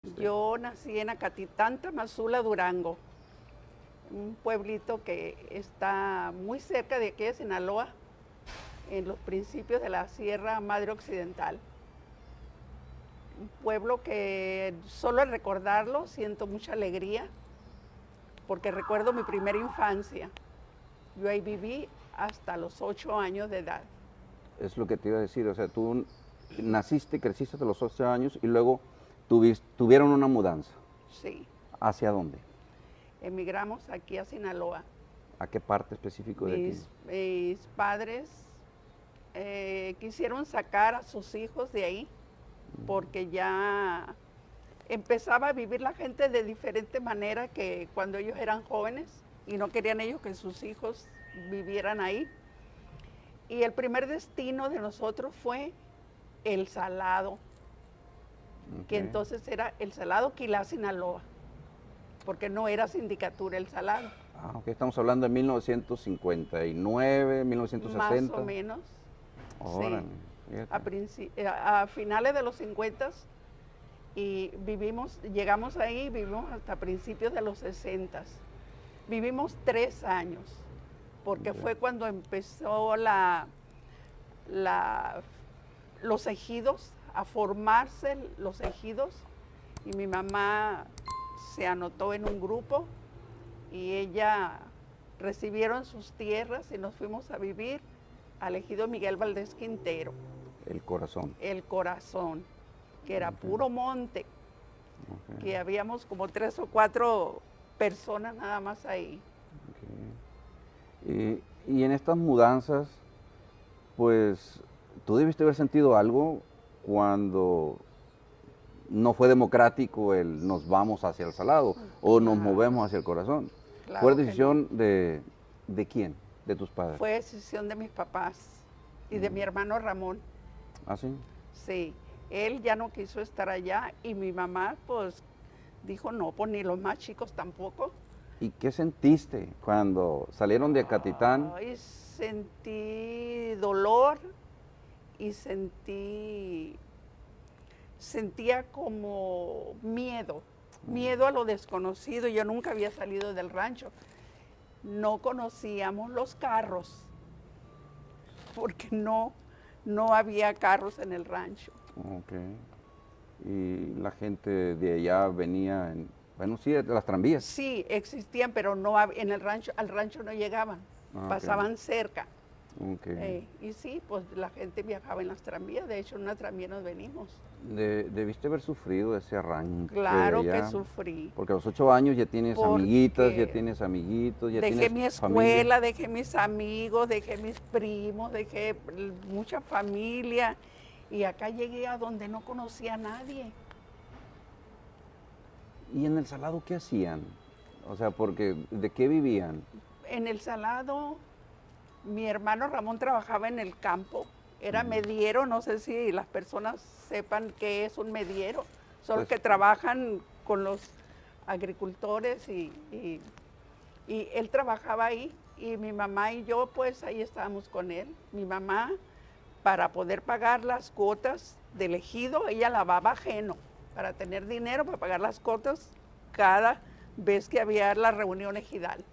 Yo nací en Acatitán, Tamazula, Durango, un pueblito que está muy cerca de aquí de Sinaloa, en los principios de la Sierra Madre Occidental. Un pueblo que solo al recordarlo siento mucha alegría, porque recuerdo mi primera infancia. Yo ahí viví hasta los 8 años de edad. Es lo que te iba a decir, o sea, tú naciste, creciste hasta los 8 años y luego tuvieron una mudanza. Sí, ¿Hacia dónde? emigramos aquí a Sinaloa. ¿A qué parte específico de aquí? Mis padres quisieron sacar a sus hijos de ahí porque ya empezaba a vivir la gente de diferente manera que cuando ellos eran jóvenes y no querían ellos que sus hijos vivieran ahí. Y el primer destino de nosotros fue El Salado, que entonces era El Salado, Quilá, Sinaloa, porque no era sindicatura El Salado. Ah, ok, estamos hablando de 1959, 1960. Más o menos. Órale, Sí, a finales de los 50 y llegamos ahí, vivimos hasta principios de los 60. Vivimos 3 años, porque fue cuando empezó los ejidos, a formarse los ejidos, y mi mamá se anotó en un grupo y ella recibieron sus tierras y nos fuimos a vivir al ejido Miguel Valdés Quintero. El Corazón. El Corazón, que era puro monte, que habíamos como 3 o 4 personas nada más ahí. Y en estas mudanzas, pues, tú debiste haber sentido algo cuando no fue democrático el nos vamos hacia el Salado o nos movemos hacia el Corazón. Claro ¿Fue que decisión no. de quién? ¿De tus padres? Fue decisión de mis papás y de mi hermano Ramón. ¿Ah, sí? Sí, él ya no quiso estar allá y mi mamá pues dijo no, pues ni los más chicos tampoco. ¿Y qué sentiste cuando salieron de Acatitán? Ay, sentí dolor y sentía como miedo a lo desconocido. Yo nunca había salido del rancho. No conocíamos los carros, porque no había carros en el rancho. Ok. Y la gente de allá venía bueno, sí, de las tranvías. Sí, existían, pero en el rancho, al rancho no llegaban, pasaban cerca. Okay. Y sí, pues la gente viajaba en las tranvías, de hecho en una tranvía nos venimos. Debiste haber sufrido ese arranque. Claro de que allá, sufrí. porque a los 8 años ya tienes amiguitas, ya tienes amiguitos, ya dejé tienes mi familia. escuela, dejé mis amigos, dejé mis primos, dejé mucha familia y acá llegué a donde no conocía a nadie. ¿Y en el Salado qué hacían? O sea, porque ¿de qué vivían? En El Salado, mi hermano Ramón trabajaba en el campo, era mediero, no sé si las personas sepan qué es un mediero, son los que trabajan con los agricultores y él trabajaba ahí y mi mamá y yo pues ahí estábamos con él. Mi mamá, para poder pagar las cuotas del ejido, ella lavaba ajeno para tener dinero para pagar las cuotas cada vez que había la reunión ejidal.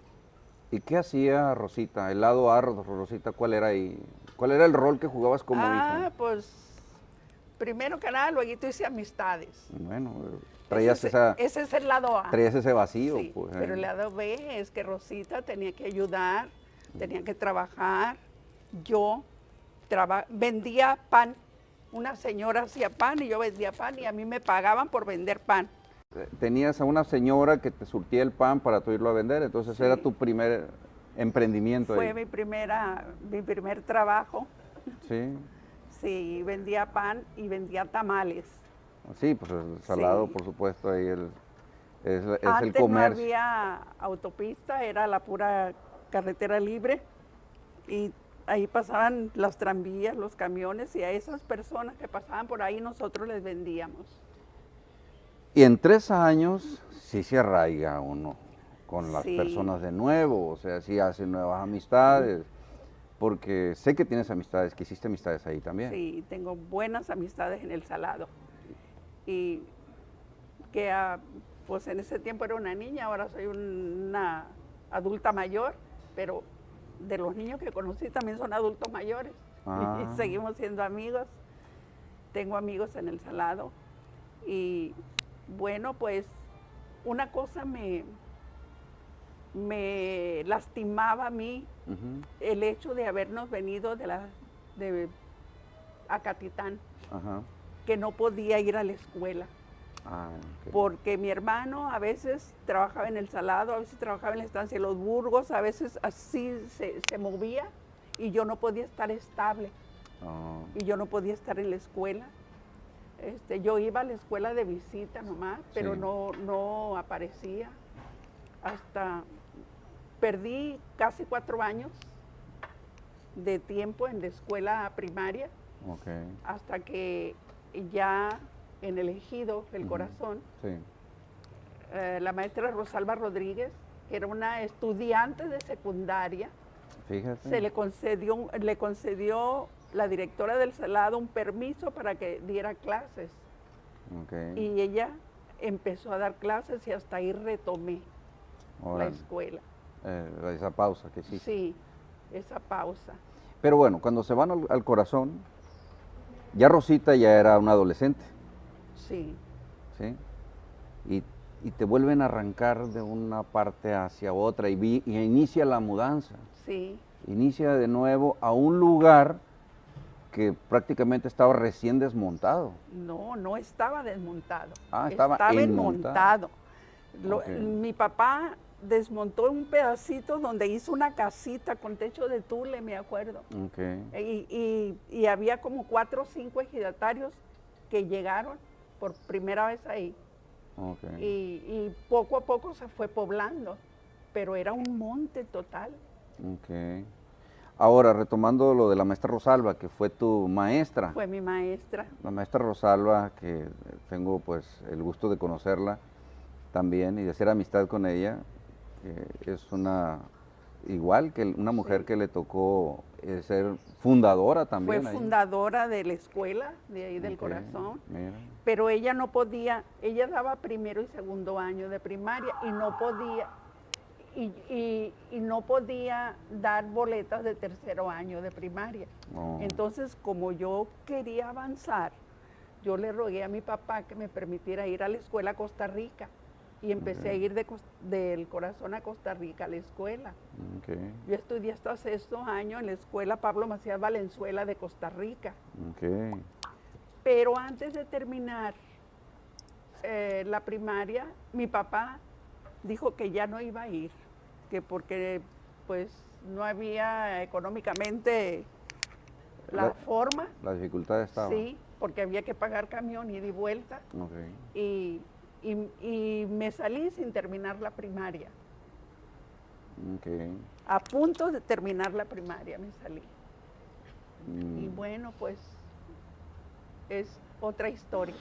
¿Y qué hacía Rosita? El lado A, Rosita, ¿cuál era ahí? ¿Cuál era el rol que jugabas como hija? Pues primero que nada, luego hice amistades. Bueno, ese es el lado A. traías ese vacío. Sí, pues, pero el lado B es que Rosita tenía que ayudar, tenía que trabajar. Yo vendía pan. Una señora hacía pan y yo vendía pan y a mí me pagaban por vender pan. Tenías a una señora que te surtía el pan para tú irlo a vender, entonces Sí. era tu primer emprendimiento. Fue ahí. mi primer trabajo. Sí. Sí, vendía pan y vendía tamales. Sí, pues el Salado, Sí. por supuesto, ahí es el Antes no comercio. había autopista, era la pura carretera libre y ahí pasaban las tranvías, los camiones y a esas personas que pasaban por ahí nosotros les vendíamos. Y en 3 años sí se arraiga uno con las Sí. personas de nuevo, o sea, sí hace nuevas amistades, porque sé que tienes amistades, que hiciste amistades ahí también. Sí, tengo buenas amistades en El Salado. Y que pues en ese tiempo era una niña, ahora soy una adulta mayor, pero de los niños que conocí también son adultos mayores. Ah. Y seguimos siendo amigos. Tengo amigos en el Salado. Y bueno, pues una cosa me lastimaba a mí, Ujú. el hecho de habernos venido de Acatitán, Ajá. que no podía ir a la escuela. Ah, ok. Porque mi hermano a veces trabajaba en el Salado, a veces trabajaba en la estancia de los Burgos, a veces así se movía y yo no podía estar estable Ah, y yo no podía estar en la escuela. Yo iba a la escuela de visita nomás, pero sí. no aparecía. Hasta perdí casi 4 años de tiempo en la escuela primaria, Ok. hasta que ya en el Ejido, el Ujú. Corazón, Sí. la maestra Rosalba Rodríguez, que era una estudiante de secundaria, Fíjate. le concedió la directora del Salado un permiso para que diera clases. Ok. Y ella empezó a dar clases y hasta ahí retomé la Órale. escuela. Esa pausa que sí. Sí, esa pausa. Pero bueno, cuando se van al Corazón, ya Rosita ya era una adolescente, Sí, ¿sí? Y te vuelven a arrancar de una parte hacia otra y inicia la mudanza. sí. Inicia de nuevo a un lugar que prácticamente estaba recién desmontado. No estaba desmontado. Ah, estaba enmontado. enmontado. Ok. Mi papá desmontó un pedacito donde hizo una casita con techo de tule, me acuerdo. Ok. Y había como 4 o 5 ejidatarios que llegaron por primera vez ahí. Ok. Y poco a poco se fue poblando, pero era un monte total. Ok. Ahora, retomando lo de la maestra Rosalba, que fue tu maestra. Fue mi maestra. La maestra Rosalba, que tengo pues el gusto de conocerla también y de hacer amistad con ella, que es igual que una mujer Sí. que le tocó ser fundadora Fue también ahí. fundadora de la escuela, de ahí del Ok, Corazón, mira. pero ella no podía, ella daba primero y segundo año de primaria y no podía, y no podía dar boletas de tercero año de primaria. Oh, Entonces, como yo quería avanzar, yo le rogué a mi papá que me permitiera ir a la escuela a Costa Rica y empecé a ok, ir del Corazón a Costa Rica a la escuela. ok, Yo estudié hasta sexto año en la escuela Pablo Macías Valenzuela de Costa Rica. ok. Pero antes de terminar la primaria, mi papá dijo que ya no iba a ir, que porque pues no había económicamente la forma, La dificultad estaba. sí, porque había que pagar camión ida y vuelta, Ok, y me salí sin terminar la primaria. ok. A punto de terminar la primaria me salí. Mm, Y bueno, pues es otra historia.